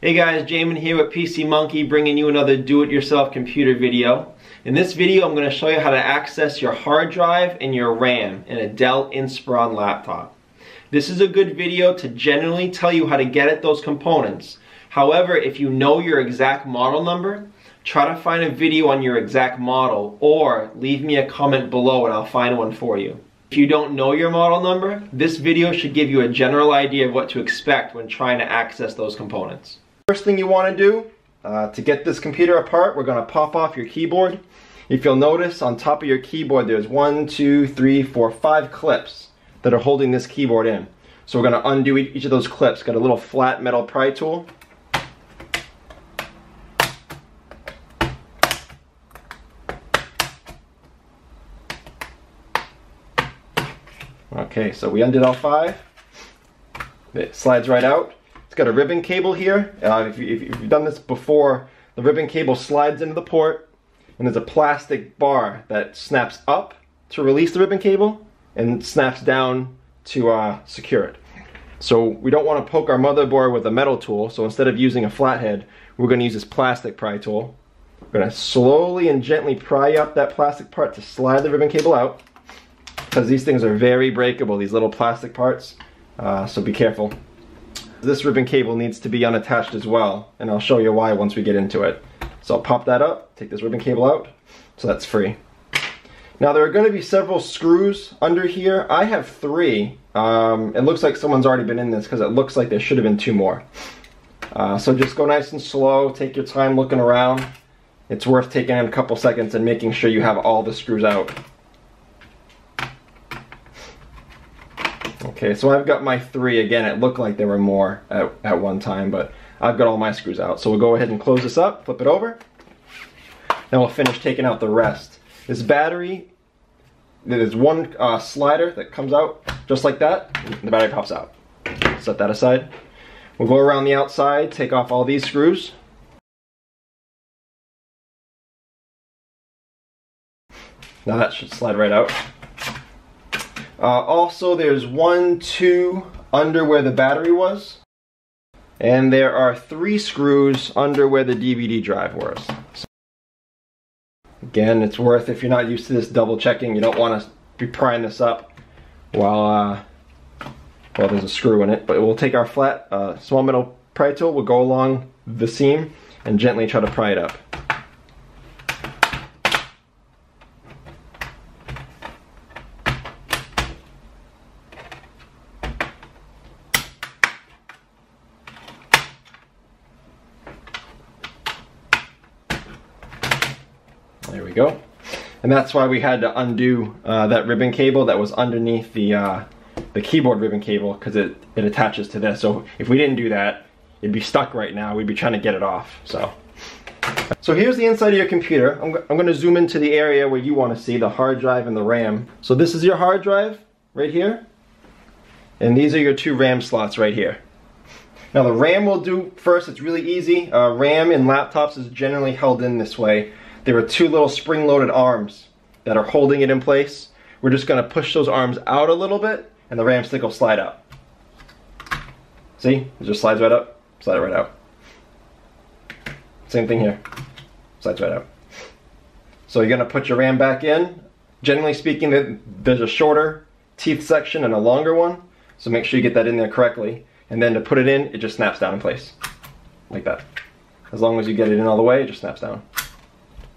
Hey guys, Jamin here with PC Monkey, bringing you another do-it-yourself computer video. In this video I'm going to show you how to access your hard drive and your RAM in a Dell Inspiron laptop. This is a good video to generally tell you how to get at those components. However, if you know your exact model number, try to find a video on your exact model or leave me a comment below and I'll find one for you. If you don't know your model number, this video should give you a general idea of what to expect when trying to access those components. First thing you want to do to get this computer apart, we're going to pop off your keyboard. If you'll notice, on top of your keyboard there's 1, 2, 3, 4, 5 clips that are holding this keyboard in. So we're going to undo each of those clips. Got a little flat metal pry tool. Okay, so we undid all 5. It slides right out. Got a ribbon cable here. If you've done this before, the ribbon cable slides into the port and there's a plastic bar that snaps up to release the ribbon cable and snaps down to secure it. So we don't want to poke our motherboard with a metal tool, so instead of using a flathead, we're going to use this plastic pry tool. We're going to slowly and gently pry up that plastic part to slide the ribbon cable out, because these things are very breakable, these little plastic parts, so be careful. This ribbon cable needs to be unattached as well, and I'll show you why once we get into it. So I'll pop that up, take this ribbon cable out, so that's free. Now there are going to be several screws under here. I have 3. It looks like someone's already been in this because it looks like there should have been 2 more. So just go nice and slow, take your time looking around. It's worth taking a couple seconds and making sure you have all the screws out. Okay, so I've got my 3. Again, it looked like there were more at one time, but I've got all my screws out. So we'll go ahead and close this up, flip it over, and we'll finish taking out the rest. This battery, there's one slider that comes out just like that, and the battery pops out. Set that aside. We'll go around the outside, take off all these screws. Now that should slide right out. Also, there's 1, 2 under where the battery was, and there are 3 screws under where the DVD drive was. So, again, it's worth, if you're not used to this, double checking. You don't want to be prying this up while there's a screw in it. But we'll take our flat, small metal pry tool, we'll go along the seam and gently try to pry it up. There we go. And that's why we had to undo that ribbon cable that was underneath the keyboard ribbon cable, because it attaches to this. So if we didn't do that, it'd be stuck right now. We'd be trying to get it off. So here's the inside of your computer. I'm going to zoom into the area where you want to see the hard drive and the RAM. So this is your hard drive right here. And these are your 2 RAM slots right here. Now the RAM we'll do first. It's really easy. RAM in laptops is generally held in this way. There are 2 little spring-loaded arms that are holding it in place. We're just going to push those arms out a little bit, and the RAM stick will slide out. See? It just slides right up, slide it right out. Same thing here. Slides right out. So you're going to put your RAM back in. Generally speaking, there's a shorter teeth section and a longer one, so make sure you get that in there correctly. And then to put it in, it just snaps down in place. Like that. As long as you get it in all the way, it just snaps down.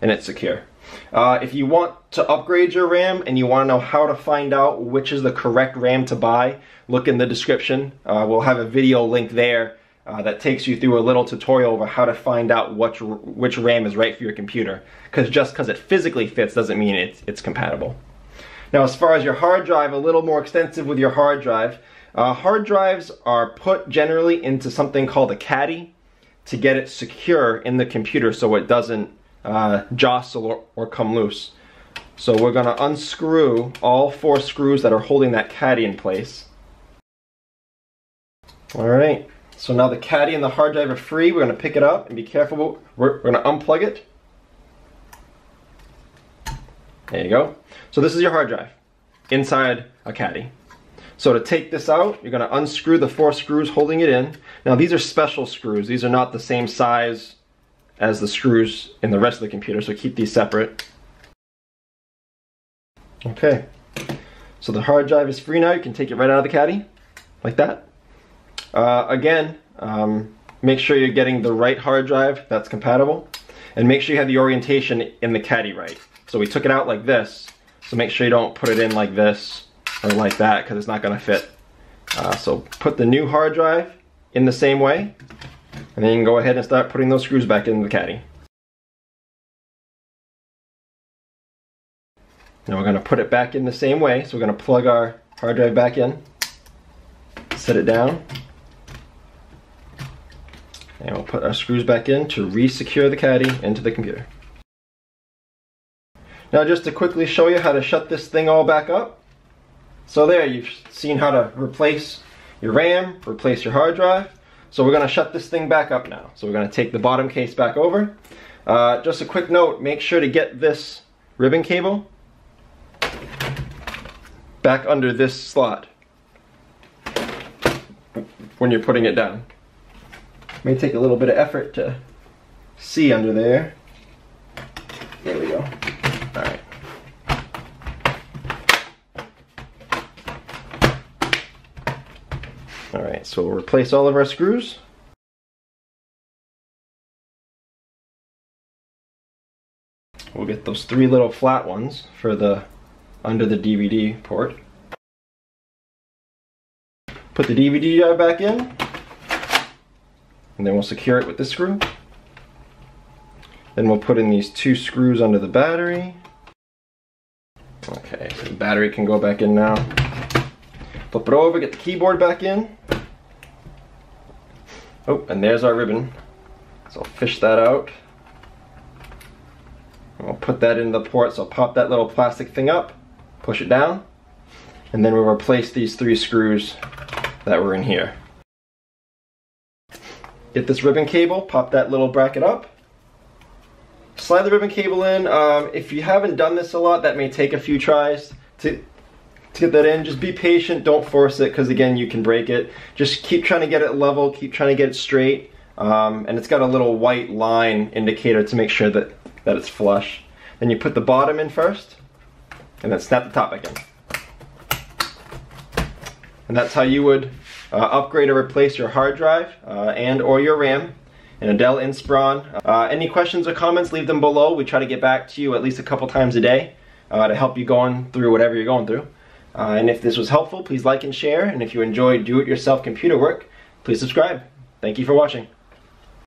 And it's secure. If you want to upgrade your RAM and you want to know how to find out which is the correct RAM to buy, look in the description. We'll have a video link there that takes you through a little tutorial over how to find out which RAM is right for your computer. Because just because it physically fits doesn't mean it's compatible. Now as far as your hard drive, a little more extensive with your hard drive. Hard drives are put generally into something called a caddy to get it secure in the computer so it doesn't jostle or come loose. So we're going to unscrew all 4 screws that are holding that caddy in place. Alright, so now the caddy and the hard drive are free. We're going to pick it up and be careful. We're going to unplug it. There you go. So this is your hard drive inside a caddy. So to take this out, you're going to unscrew the 4 screws holding it in. Now these are special screws. These are not the same size as the screws in the rest of the computer, so keep these separate. Okay, so the hard drive is free now. You can take it right out of the caddy, like that. Again, make sure you're getting the right hard drive that's compatible, and make sure you have the orientation in the caddy right. So we took it out like this, so make sure you don't put it in like this or like that, because it's not going to fit. So put the new hard drive in the same way, and then you can go ahead and start putting those screws back in the caddy. Now we're going to put it back in the same way, so we're going to plug our hard drive back in, set it down, and we'll put our screws back in to re-secure the caddy into the computer. Now just to quickly show you how to shut this thing all back up. So there, you've seen how to replace your RAM, replace your hard drive. So we're going to shut this thing back up now. So we're going to take the bottom case back over. Just a quick note, make sure to get this ribbon cable back under this slot when you're putting it down. It may take a little bit of effort to see under there. There we go. Alright. Alright, so we'll replace all of our screws. We'll get those 3 little flat ones for the under the DVD port. Put the DVD drive back in, and then we'll secure it with this screw. Then we'll put in these 2 screws under the battery. Okay, so the battery can go back in now. Flip it over, get the keyboard back in. Oh, and there's our ribbon. So I'll fish that out. And we'll put that in the port, so I'll pop that little plastic thing up, push it down, and then we'll replace these 3 screws that were in here. Get this ribbon cable, pop that little bracket up. Slide the ribbon cable in. If you haven't done this a lot, that may take a few tries to get that in. Just be patient, don't force it, because again, you can break it. Just keep trying to get it level, keep trying to get it straight. And it's got a little white line indicator to make sure that it's flush. Then you put the bottom in first, and then snap the top back in. And that's how you would upgrade or replace your hard drive and or your RAM in a Dell Inspiron. Any questions or comments, leave them below. We try to get back to you at least a couple times a day to help you going through whatever you're going through. And if this was helpful, please like and share. And if you enjoy do-it-yourself computer work, please subscribe. Thank you for watching.